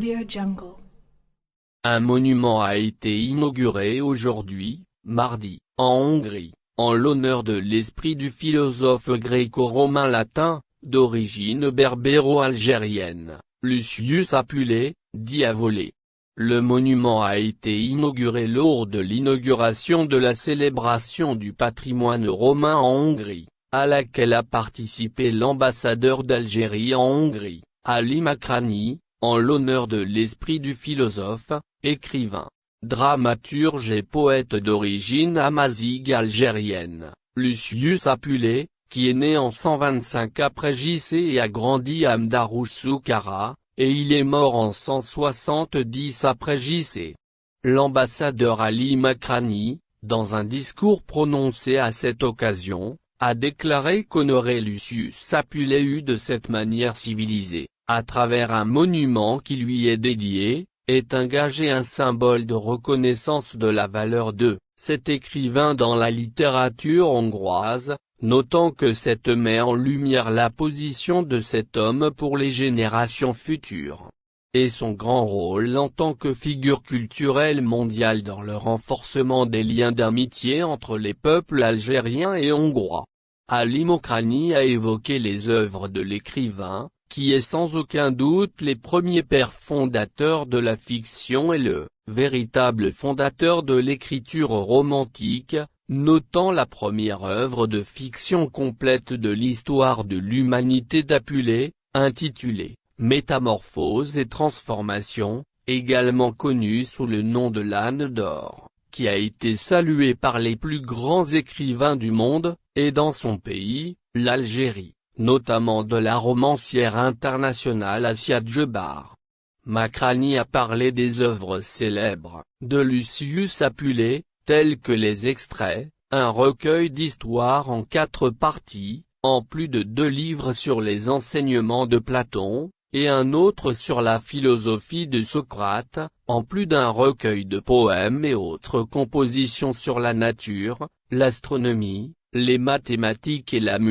AudioJungle. Un monument a été inauguré aujourd'hui, mardi, en Hongrie, en l'honneur de l'esprit du philosophe gréco-romain latin, d'origine berbéro-algérienne, Lucius Apulé, dit Avolé. Le monument a été inauguré lors de l'inauguration de la célébration du patrimoine romain en Hongrie, à laquelle a participé l'ambassadeur d'Algérie en Hongrie, Ali Makrani, en l'honneur de l'esprit du philosophe, écrivain, dramaturge et poète d'origine amazighe algérienne, Lucius Apulé, qui est né en 125 après JC et a grandi à Mdarouche Soukhara, et il est mort en 170 après JC. L'ambassadeur Ali Makrani, dans un discours prononcé à cette occasion, a déclaré qu'honorer Lucius Apulé eut de cette manière civilisée, à travers un monument qui lui est dédié, est un gage et un symbole de reconnaissance de la valeur de cet écrivain dans la littérature hongroise, notant que cette met en lumière la position de cet homme pour les générations futures, et son grand rôle en tant que figure culturelle mondiale dans le renforcement des liens d'amitié entre les peuples algériens et hongrois. Ali Makrani a évoqué les œuvres de l'écrivain, qui est sans aucun doute les premiers pères fondateurs de la fiction et le véritable fondateur de l'écriture romantique, notant la première œuvre de fiction complète de l'histoire de l'humanité d'Apulé, intitulée « Métamorphose et transformation », également connue sous le nom de l'Âne d'or, qui a été salué par les plus grands écrivains du monde, et dans son pays, l'Algérie, notamment de la romancière internationale Assia Djebar. Makrani a parlé des œuvres célèbres de Lucius Apulé, tels que les extraits, un recueil d'histoires en 4 parties, en plus de 2 livres sur les enseignements de Platon, et un autre sur la philosophie de Socrate, en plus d'un recueil de poèmes et autres compositions sur la nature, l'astronomie, les mathématiques et la musique.